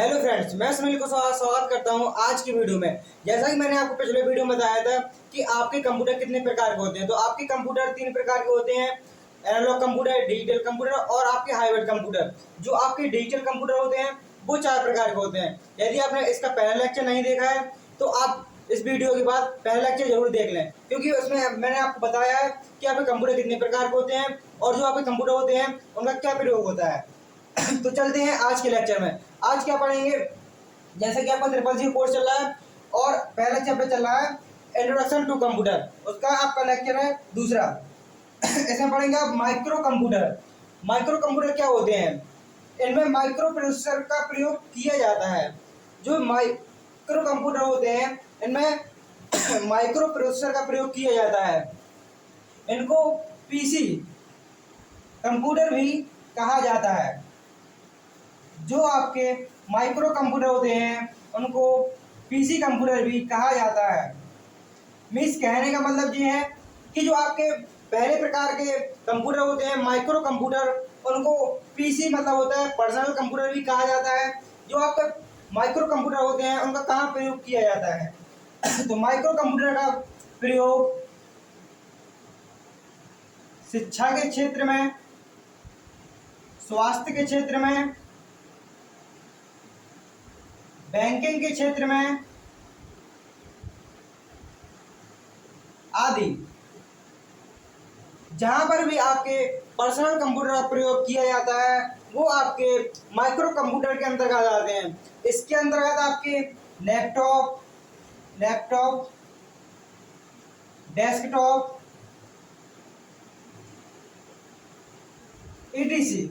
Hello friends, मैं सुनील को स्वागत करता हूं आज की वीडियो में। जैसा कि मैंने आपको पिछले वीडियो में बताया था कि आपके कंप्यूटर कितने प्रकार के होते हैं। तो आपके कंप्यूटर 3 प्रकार के होते हैं: एनालॉग कंप्यूटर, डिजिटल कंप्यूटर और आपके हाइब्रिड कंप्यूटर। जो आपके डिजिटल कंप्यूटर होते हैं वो 4 प्रकार के होते हैं। यदि आपने इसका पहला लेक्चर नहीं देखा है तो आप इस वीडियो के बाद पहला लेक्चर जरूर देख लें, क्योंकि उसमें मैंने आपको बताया है कि आपके कंप्यूटर कितने प्रकार के होते हैं और जो आपके कंप्यूटर होते हैं उनका क्या प्रयोग होता है। तो चलते हैं आज के लेक्चर में। आज क्या पढ़ेंगे, जैसे कि आपका ट्रिपल सी कोर्स चल रहा है और पहला चैप्टर चल रहा है इंट्रोडक्शन टू कंप्यूटर, उसका आपका लेक्चर है दूसरा। इसमें पढ़ेंगे आप माइक्रो कंप्यूटर। माइक्रो कंप्यूटर क्या होते हैं? इनमें माइक्रो प्रोसेसर का प्रयोग किया जाता है। जो माइक्रो कंप्यूटर होते हैं इनमें माइक्रो प्रोसेसर का प्रयोग किया जाता है। इनको पीसी कंप्यूटर भी कहा जाता है। जो आपके माइक्रो कंप्यूटर होते हैं उनको पीसी कंप्यूटर भी कहा जाता है। मीन्स कहने का मतलब ये है कि जो आपके पहले प्रकार के कंप्यूटर होते हैं माइक्रो कंप्यूटर, उनको पीसी मतलब होता है पर्सनल कंप्यूटर भी कहा जाता है। जो आपके माइक्रो कंप्यूटर होते हैं उनका कहाँ प्रयोग किया जाता है तो माइक्रो कंप्यूटर का प्रयोग शिक्षा के क्षेत्र में, स्वास्थ्य के क्षेत्र में, बैंकिंग के क्षेत्र में आदि, जहां पर भी आपके पर्सनल कंप्यूटर का प्रयोग किया जाता है वो आपके माइक्रो कंप्यूटर के अंतर्गत आते हैं। इसके अंतर्गत आपके लैपटॉप, डेस्कटॉप, ईटीसी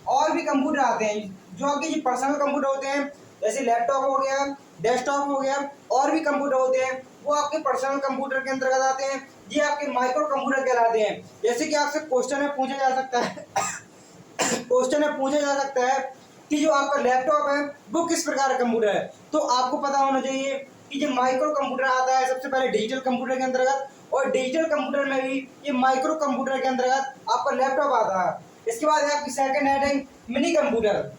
और भी कंप्यूटर आते हैं। जो आपके पर्सनल कंप्यूटर होते हैं जैसे लैपटॉप हो गया, डेस्कटॉप हो गया, और भी कंप्यूटर होते हैं वो आपके पर्सनल कंप्यूटर के अंतर्गत आते हैं। ये आपके माइक्रो कंप्यूटर कहलाते हैं। जैसे कि आपसे क्वेश्चन में पूछा जा सकता है क्वेश्चन में पूछा जा सकता है कि जो आपका लैपटॉप है वो किस प्रकार का कंप्यूटर है, तो आपको पता होना चाहिए कि जो माइक्रो कंप्यूटर आता है सबसे पहले डिजिटल कंप्यूटर के अंतर्गत, और डिजिटल कंप्यूटर में भी ये माइक्रो कंप्यूटर के अंतर्गत आपका लैपटॉप आता है। इसके बाद है आपकी सेकंड हेडिंग मिनी कंप्यूटर।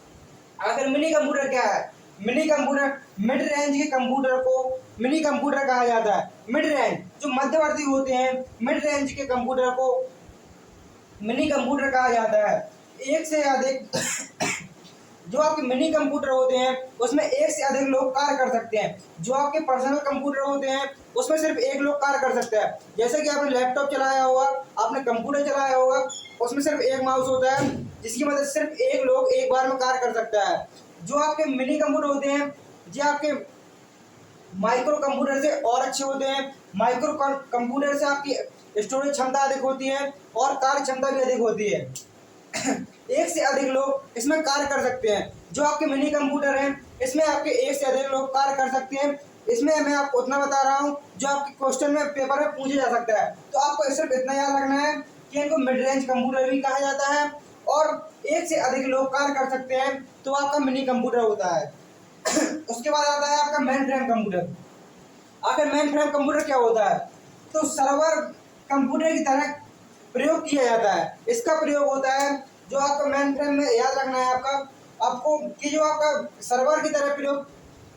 आखिर मिनी कंप्यूटर क्या है? मिनी कंप्यूटर, मिड रेंज के कंप्यूटर को मिनी कंप्यूटर कहा जाता है। मिड रेंज जो मध्यवर्ती होते हैं, मिड रेंज के कंप्यूटर को मिनी कंप्यूटर कहा जाता है। एक से अधिक जो आपके मिनी कंप्यूटर होते हैं उसमें एक से अधिक लोग कार्य कर सकते हैं। जो आपके पर्सनल कंप्यूटर होते हैं उसमें सिर्फ एक लोग कार्य कर सकता है। जैसे कि आपने लैपटॉप चलाया होगा, आपने कंप्यूटर चलाया होगा, उसमें सिर्फ एक माउस होता है जिसकी मदद से सिर्फ एक लोग एक बार में कार्य कर सकता है। जो आपके मिनी कंप्यूटर होते हैं ये आपके माइक्रो कंप्यूटर से और अच्छे होते हैं। माइक्रो कंप्यूटर से आपकी स्टोरेज क्षमता अधिक होती है और कार्य क्षमता भी अधिक होती है। एक से अधिक लोग इसमें कार्य कर सकते हैं। जो आपके मिनी कंप्यूटर हैं इसमें आपके एक से अधिक लोग कार्य कर सकते हैं। इसमें मैं आपको उतना बता रहा हूँ जो आपके क्वेश्चन में पेपर में पूछा जा सकता है। तो आपको सिर्फ इतना याद रखना है कि इनको मिड रेंज कंप्यूटर भी कहा जाता है और एक से अधिक लोग कार्य कर सकते हैं, तो आपका मिनी कंप्यूटर होता है। उसके बाद आता है आपका मेन फ्रेम कंप्यूटर। आखिर मेन फ्रेम कंप्यूटर क्या होता है? तो सर्वर कंप्यूटर की तरह प्रयोग किया जाता है। इसका प्रयोग होता है जो आपका मेन फ्रेम में याद रखना है आपको कि जो आपका सर्वर की तरह प्रयोग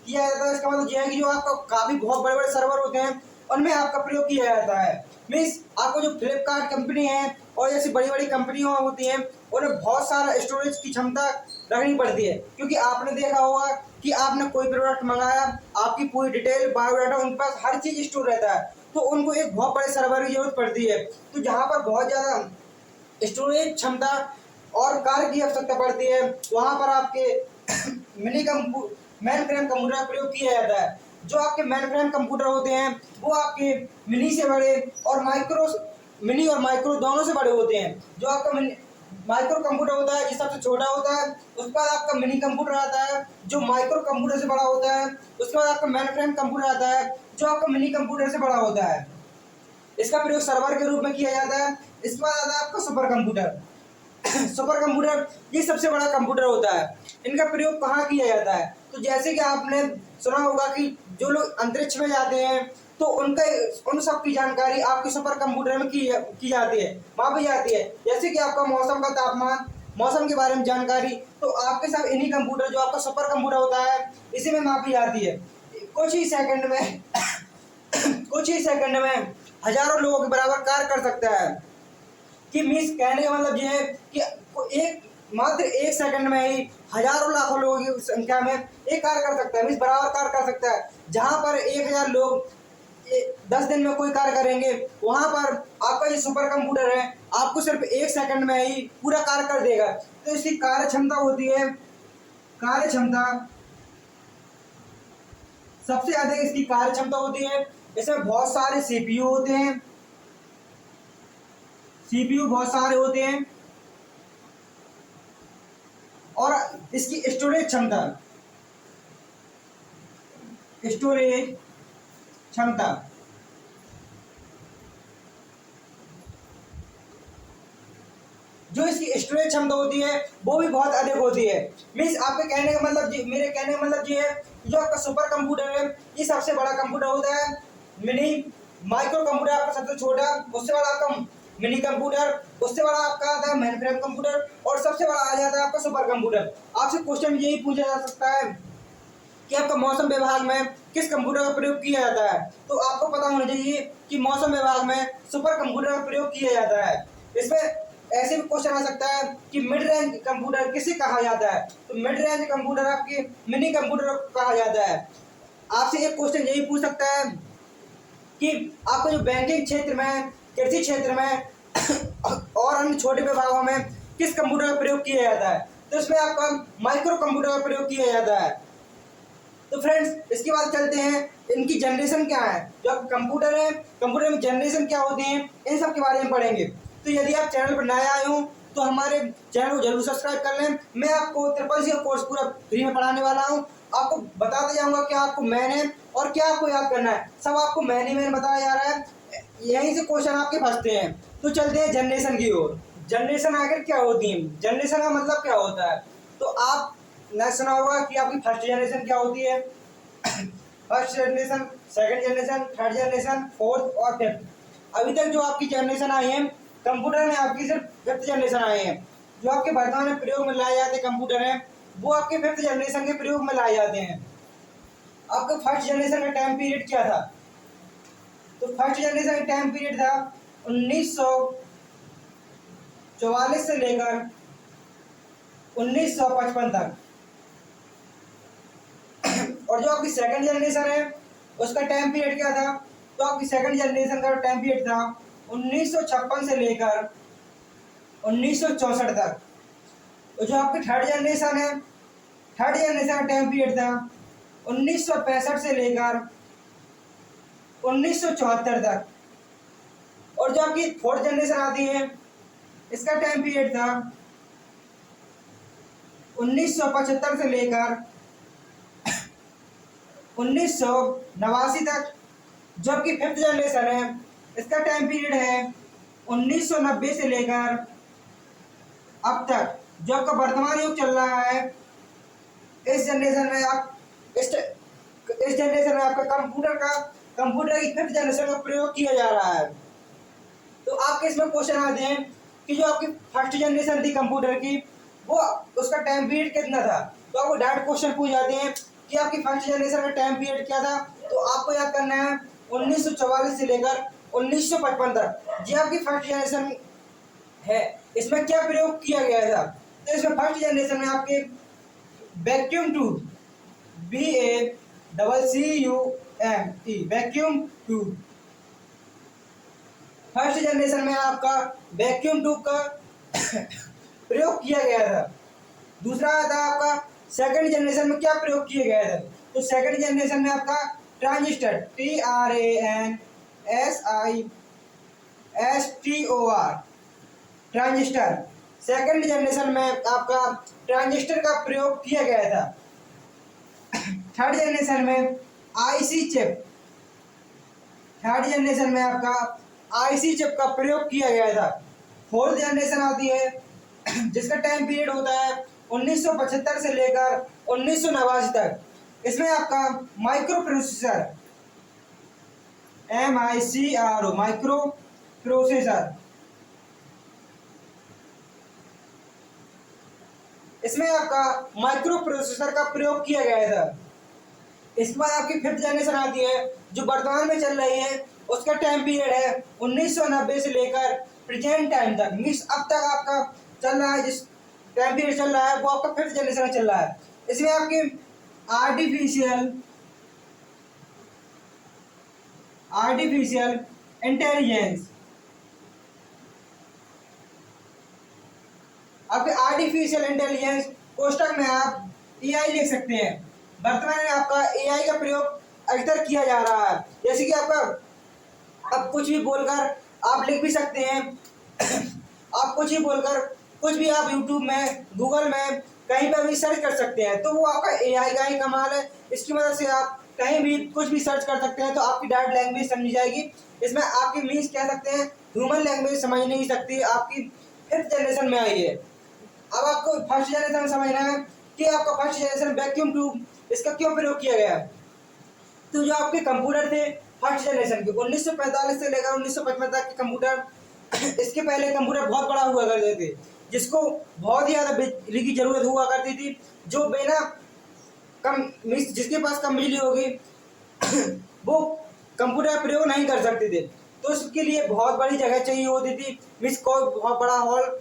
किया जाता है। इसका मतलब यह है कि जो आपका काफ़ी बहुत बड़े बड़े सर्वर होते हैं उनमें आपका प्रयोग किया जाता है। मीन्स आपको जो फ्लिपकार्ट कंपनी है और जैसी बड़ी बड़ी कंपनियाँ होती हैं उन्हें बहुत सारा स्टोरेज की क्षमता रखनी पड़ती है, क्योंकि आपने देखा होगा कि आपने कोई प्रोडक्ट मंगाया, आपकी पूरी डिटेल बायोडाटा उनके पास हर चीज़ स्टोर रहता है, तो उनको एक बहुत बड़े सर्वर की जरूरत पड़ती है। तो जहाँ पर बहुत ज़्यादा स्टोरेज क्षमता और कार्य की आवश्यकता पड़ती है वहाँ पर आपके मेन फ्रेम कंप्यूटर का प्रयोग किया जाता है। जो आपके मेन फ्रेम कंप्यूटर होते हैं वो आपके मिनी से बड़े और मिनी और माइक्रो दोनों से बड़े होते हैं। जो आपका माइक्रो कंप्यूटर होता है ये सबसे छोटा होता है, उसके बाद आपका मिनी कंप्यूटर आता है जो माइक्रो कंप्यूटर से बड़ा होता है, उसके बाद आपका मेन फ्रेम कंप्यूटर आता है जो आपका मिनी कंप्यूटर से बड़ा होता है। इसका प्रयोग सर्वर के रूप में किया जाता है। इसके बाद आता है आपका सुपर कंप्यूटर। सुपर कंप्यूटर ये सबसे बड़ा कंप्यूटर होता है। इनका प्रयोग कहाँ किया जाता है? तो जैसे कि आपने सुना होगा कि जो लोग अंतरिक्ष में जाते हैं तो उन सब की जानकारी आपके सुपर कंप्यूटर में की जाती है, मापी जाती है। जैसे कि आपका मौसम का तापमान, मौसम के बारे में जानकारी, तो आपके सब इन्हीं कंप्यूटर जो आपका सुपर कंप्यूटर होता है इसी में मापी जाती है। कुछ ही सेकंड में कुछ ही सेकंड में हजारों लोगों के बराबर कार्य कर सकता है। कि मीन्स कहने का मतलब ये है कि एक मात्र एक सेकंड में ही हजारों लाखों लोगों की संख्या में एक कार्य कर सकता है, मीन्स बराबर कार्य कर सकता है। जहां पर 1000 लोग 10 दिन में कोई कार्य करेंगे, वहां पर आपका ये सुपर कंप्यूटर है आपको सिर्फ एक सेकंड में ही पूरा कार्य कर देगा। तो इसकी कार्य क्षमता होती है, कार्य क्षमता सबसे अधिक इसकी कार्य क्षमता होती है। इसमें बहुत सारे सीपीयू होते हैं, सीपीयू बहुत सारे होते हैं। और इसकी स्टोरेज क्षमता, स्टोरेज क्षमता जो इसकी स्टोरेज क्षमता होती है वो भी बहुत अधिक होती है। मीन्स आपके कहने का मतलब मेरे कहने का मतलब ये है, जो आपका सुपर कंप्यूटर है ये सबसे बड़ा कंप्यूटर होता है। मिनी माइक्रो कंप्यूटर आपका सबसे छोटा, उससे बड़ा आपका मिनी कंप्यूटर, उससे बड़ा आपका आता है मेन फ्रेम कंप्यूटर, और सबसे बड़ा आ जाता है आपका सुपर कंप्यूटर। आपसे क्वेश्चन यही पूछा जा सकता है कि आपका मौसम विभाग में किस कंप्यूटर का प्रयोग किया जाता है, तो आपको पता होना चाहिए कि मौसम विभाग में सुपर कंप्यूटर का प्रयोग किया जाता है। इसमें ऐसे भी क्वेश्चन आ सकता है कि मिड रेंज कंप्यूटर किसे कहा जाता है, तो मिड रेंज कंप्यूटर आपके मिनी कंप्यूटर को कहा जाता है। आपसे एक क्वेश्चन यही पूछ सकता है कि आपको जो बैंकिंग क्षेत्र में, कृषि क्षेत्र में और अन्य छोटे विभागों में किस कंप्यूटर का प्रयोग किया जाता है, तो इसमें आपका माइक्रो कंप्यूटर का प्रयोग किया जाता है। तो फ्रेंड्स इसके बाद चलते हैं इनकी जनरेशन क्या है। जो कंप्यूटर है, कंप्यूटर में जनरेशन क्या होती है, इन सब के बारे में पढ़ेंगे। तो यदि आप चैनल पर नए आए हो तो हमारे चैनल को जरूर सब्सक्राइब कर लें। मैं आपको CCC का कोर्स पूरा फ्री में पढ़ाने वाला हूँ। आपको बताते जाऊंगा क्या आपको मैन है और क्या आपको याद करना है, सब आपको मैन ही मैन बताया जा रहा है। यहीं से क्वेश्चन आपके फंसते हैं। तो चलते हैं जनरेशन की ओर। जनरेशन आखिर क्या होती है, जनरेशन का मतलब क्या होता है, तो आप ने सुना होगा कि आपकी फर्स्ट जनरेशन क्या होती है। First generation, second generation, third generation, fourth और फिफ्थ। अभी तक जो आपकी जनरेशन आई है कंप्यूटर में, आपकी सिर्फ फिफ्थ जनरेशन आए हैं। जो आपके वर्तमान में प्रयोग में लाए जाते कंप्यूटर हैं वो आपके फिफ्थ जनरेशन के प्रयोग में लाए जाते हैं। आपका फर्स्ट जनरेशन का टाइम पीरियड क्या था, तो फर्स्ट जनरेशन का टाइम पीरियड था 1944 से लेकर 1955 तक। और जो आपकी सेकंड जनरेशन है उसका टाइम पीरियड क्या था, तो आपकी सेकंड जनरेशन का टाइम पीरियड था 1956 से लेकर 1964 तक। तो जो आपकी थर्ड जनरेशन है, थर्ड जनरेशन का टाइम पीरियड था 1965 से लेकर 1974 तक। और जो आपकी फोर्थ जनरेशन आती है इसका टाइम पीरियड था 1975 से लेकर 1989 तक। जो आपकी फिफ्थ जनरेशन है इसका टाइम पीरियड है 1990 से लेकर अब तक। जो आपका वर्तमान युग चल रहा है इस जनरेशन में इस जनरेशन में आपका कंप्यूटर की फिफ्थ जनरेशन का प्रयोग किया जा रहा है। तो आपके इसमें क्वेश्चन आते हैं कि जो आपकी फर्स्ट जनरेशन थी कंप्यूटर की वो उसका टाइम पीरियड कितना था, तो आपको डायरेक्ट क्वेश्चन पूछ जाते हैं कि आपकी फर्स्ट जनरेशन का टाइम पीरियड क्या था, तो आपको याद करना है 1944 से लेकर 1955 तक। जी आपकी फर्स्ट जनरेशन है, इसमें क्या प्रयोग किया गया था, तो इसमें फर्स्ट जनरेशन में आपके vacuum tube, VACCUM vacuum tube, first generation में आपका वैक्यूम ट्यूब का प्रयोग किया गया था। दूसरा था आपका सेकंड जनरेशन में क्या प्रयोग किया गया था, तो सेकंड जनरेशन में आपका transistor, TRANSISTOR transistor, second generation में आपका ट्रांजिस्टर का प्रयोग किया गया था। थर्ड जनरेशन में आईसी चिप, थर्ड जनरेशन में आपका आईसी चिप का प्रयोग किया गया था। फोर्थ जनरेशन आती है जिसका टाइम पीरियड होता है 1975 से लेकर 1989 तक। इसमें आपका micro processor, MICRO micro processor, इसमें आपका माइक्रो प्रोसेसर का प्रयोग किया गया था। इसके बाद आपकी फिफ्थ जनरेशन आती है जो वर्तमान में चल रही है, उसका टाइम पीरियड है 1990 से लेकर प्रेजेंट टाइम तक। मीन्स अब तक आपका चल रहा है, जिस टाइम पीरियड चल रहा है वो आपका फिफ्थ जनरेशन चल रहा है। इसमें आपकी आर्टिफिशियल आर्टिफिशियल इंटेलिजेंस, आपके आर्टिफिशियल इंटेलिजेंस कोष्टक में आप एआई लिख सकते हैं। वर्तमान में आपका एआई का प्रयोग अधिकतर किया जा रहा है, जैसे कि आपका अब कुछ भी बोलकर आप लिख भी सकते हैं। आप कुछ भी बोलकर कुछ भी आप यूट्यूब में, गूगल में, कहीं पर भी सर्च कर सकते हैं, तो वो आपका एआई का ही कमाल है। इसकी मदद से आप कहीं भी कुछ भी सर्च कर सकते हैं तो आपकी डायरेक्ट लैंग्वेज समझी जाएगी। इसमें आपकी मीन्स कह सकते हैं ह्यूमन लैंग्वेज समझ नहीं सकती, आपकी फिफ्थ जनरेशन में आई है। अब आपको फर्स्ट जनरेशन में समझना है कि आपका फर्स्ट जनरेशन वैक्यूम ट्यूब, इसका क्यों प्रयोग किया गया। तो जो आपके कंप्यूटर थे फर्स्ट जनरेशन के 1945 से लेकर 1955 तक के कंप्यूटर, इसके पहले कंप्यूटर बहुत बड़ा हुआ करते थे, जिसको बहुत ही ज़्यादा बिजली की जरूरत हुआ करती थी, जो बिना कम जिसके पास कम बिजली होगी वो कंप्यूटर का प्रयोग नहीं कर सकते थे। तो उसके लिए बहुत बड़ी जगह चाहिए होती थी। मीन्स कोई बहुत बड़ा हॉल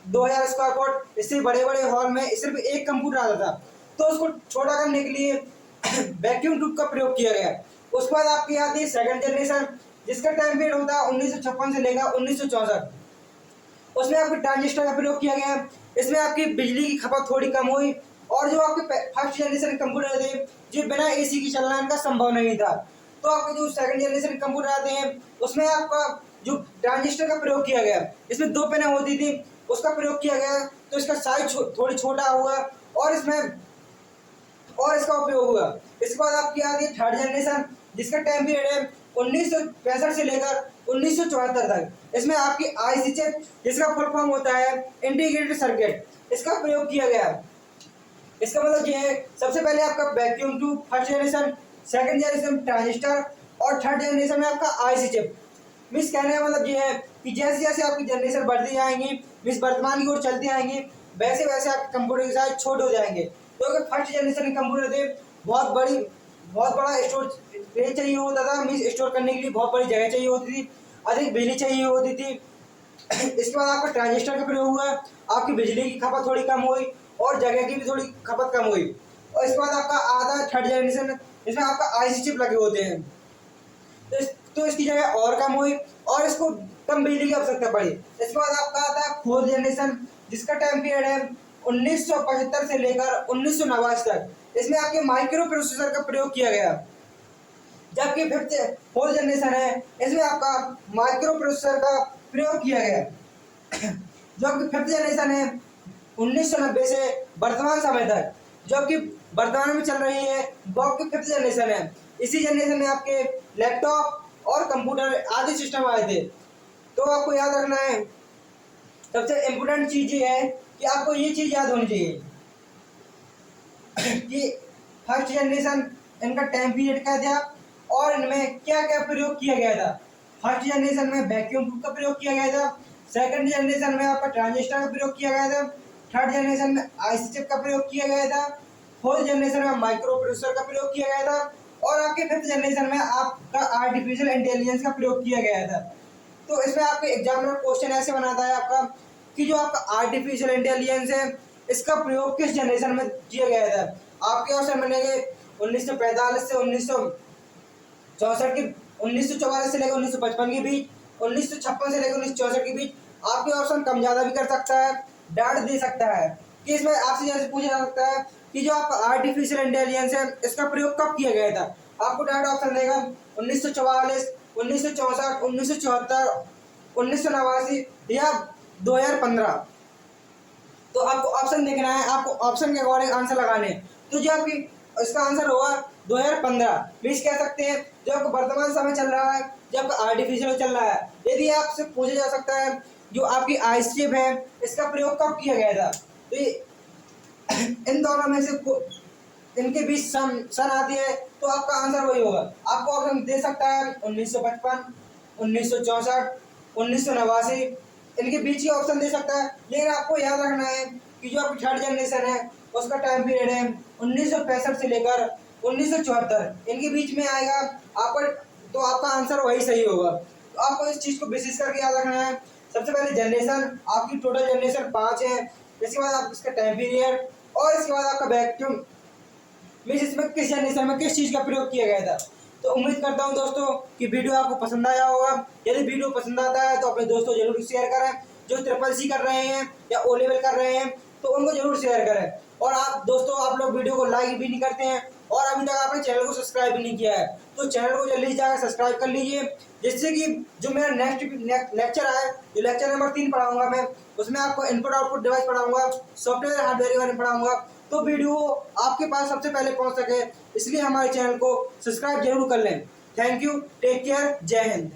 2000 स्क्वायर फुट, इससे बड़े बड़े हॉल में सिर्फ एक कंप्यूटर आता था, तो उसको छोटा करने के लिए वैक्यूम ट्यूब का प्रयोग किया गया। उसके बाद आपकी आती है सेकंड जनरेशन, जिसका टाइम पीरियड होता है 1956 से लेकर 1964। उसमें आपके ट्रांजिस्टर का प्रयोग किया गया। इसमें आपकी बिजली की खपत थोड़ी कम हुई, और जो आपके फर्स्ट जनरेशन कंप्यूटर थे जो बिना एसी की चलना इनका संभव नहीं था, तो आपके जो सेकंड जनरेशन कंप्यूटर आते हैं उसमें आपका जो ट्रांजिस्टर का प्रयोग किया गया, इसमें 2 पिनें होती थी, उसका प्रयोग किया गया, तो इसका साइज थोड़ी छोटा हुआ और इसका उपयोग हुआ। इसके बाद आपकी आती है थर्ड जनरेशन, जिसका टाइम पीरियड है 1965 से लेकर 1974 तक। इसमें आपकी आईसी चिप, जिसका फुल फॉर्म होता है इंटीग्रेटेड सर्किट, इसका प्रयोग किया गया। इसका मतलब ये है सबसे पहले आपका vacuum tube first generation, second generation transistor और थर्ड जनरेशन में आपका आईसी चिप। मिस कहने का मतलब ये है कि जैसे जैसे आपकी जनरेशन बढ़ती जाएंगी, मिस वर्तमान की ओर चलती आएंगी, वैसे वैसे आपके कंप्यूटर के साइज छोटे हो जाएंगे। तो अगर फर्स्ट जनरेशन के कंप्यूटर थे बहुत बड़ा स्टोर स्पेस चाहिए होता था, मीन्स स्टोर करने के लिए बहुत बड़ी जगह चाहिए होती थी, अधिक बिजली चाहिए होती थी। इसके बाद आपका ट्रांजिस्टर का प्रयोग हुआ, आपकी बिजली की खपत थोड़ी कम हुई और जगह की भी थोड़ी खपत कम हुई। और इसके बाद आपका आता है थर्ड जनरेशन, इसमें आपका आईसी चिप लगे होते हैं, तो इसकी जगह और कम हुई और इसको कम बिजली की आवश्यकता पड़ी। इसके बाद आपका आता है फोर्थ जनरेशन, जिसका टाइम पीरियड है 1975 से लेकर 1989 तक। इसमें आपके माइक्रो प्रोसेसर का प्रयोग किया गया। जबकि फोर्थ जनरेशन है, इसमें आपका माइक्रो प्रोसेसर का प्रयोग किया गया। जो आपकी फिफ्थ जनरेशन है 1990 से वर्तमान समय तक, जो आपकी वर्तमान में चल रही है वो आपकी फिफ्थ जनरेशन है। इसी जनरेशन में आपके लैपटॉप और कंप्यूटर आदि सिस्टम आए थे। तो आपको याद रखना है, सबसे इम्पोर्टेंट चीज ये है कि आपको ये चीज याद होनी चाहिए कि फर्स्ट जनरेशन इनका टाइम पीरियड क्या था और इनमें क्या क्या प्रयोग किया गया था। फर्स्ट जनरेशन में वैक्यूम ट्यूब का प्रयोग किया गया था, सेकंड जनरेशन में आपका ट्रांजिस्टर का प्रयोग किया गया था, थर्ड जनरेशन में आईसी चिप का प्रयोग किया गया था, फोर्थ जनरेशन में माइक्रो प्रोसेसर का प्रयोग किया गया था, और आपके फिफ्थ जनरेशन में आपका आर्टिफिशियल इंटेलिजेंस का प्रयोग किया गया था। तो इसमें आपके एग्जामिनर क्वेश्चन ऐसे बनाता है आपका कि जो आपका आर्टिफिशियल इंटेलिजेंस है इसका प्रयोग किस जनरेशन में किया गया था। आपके ऑप्शन बनेंगे 1945 से 1964 की, 1944 से लेकर 1955 के बीच, 1956 से लेकर 1964 के बीच। आपके ऑप्शन कम ज़्यादा भी कर सकता है, डांट दे सकता है कि इसमें आपसे जैसे पूछा जा सकता है कि जो आपका आर्टिफिशियल इंटेलिजेंस है इसका प्रयोग कब किया गया था। आपको डायरेक्ट ऑप्शन देगा 1944, 1964, 1974, 1989 या 2015। तो आपको ऑप्शन देखना है, आपको ऑप्शन के अकॉर्डिंग आंसर लगाने हैं। तो जो आपकी इसका आंसर होगा 2015। मीन्स कह सकते हैं जो आपको वर्तमान समय चल रहा है, जब आर्टिफिशियल चल रहा है। यदि आपसे पूछा जा सकता है जो आपकी आईसी चिप है इसका प्रयोग कब किया गया था, तो इन दोनों में से इनके बीच सन आती है तो आपका आंसर वही होगा। आपको ऑप्शन दे सकता है 1955, 1964, 1989, इनके बीच ही ऑप्शन दे सकता है। लेकिन आपको याद रखना है कि जो आपकी थर्ड जनरेशन है उसका टाइम पीरियड है 1965 से लेकर 1974, इनके बीच में आएगा आपका, तो आपका आंसर वही सही होगा। तो आपको इस चीज़ को विशेष करके याद रखना है। सबसे पहले जनरेशन, आपकी टोटल जनरेशन 5 है। इसके बाद आप इसका टाइम पीरियड, और इसके बाद आपका वैक्यूम मीन्स इसमें किस जनरेशन में किस चीज़ का प्रयोग किया गया था। तो उम्मीद करता हूँ दोस्तों कि वीडियो आपको पसंद आया होगा। यदि वीडियो पसंद आता है तो अपने दोस्तों जरूर शेयर करें। जो ट्रिपल सी कर रहे हैं या ओ लेवल कर रहे हैं तो उनको जरूर शेयर करें। और आप दोस्तों, आप लोग वीडियो को लाइक भी नहीं करते हैं और अभी तक आपने चैनल को सब्सक्राइब भी नहीं किया है, तो चैनल को जल्दी जाकर सब्सक्राइब कर लीजिए, जिससे कि जो मेरा नेक्स्ट लेक्चर है, जो लेक्चर नंबर 3 पढ़ाऊंगा मैं, उसमें आपको इनपुट आउटपुट डिवाइस पढ़ाऊंगा, सॉफ्टवेयर हार्डवेयर के बारे में पढ़ाऊंगा, तो वीडियो आपके पास सबसे पहले पहुंच सके, इसलिए हमारे चैनल को सब्सक्राइब जरूर कर लें। थैंक यू, टेक केयर, जय हिंद।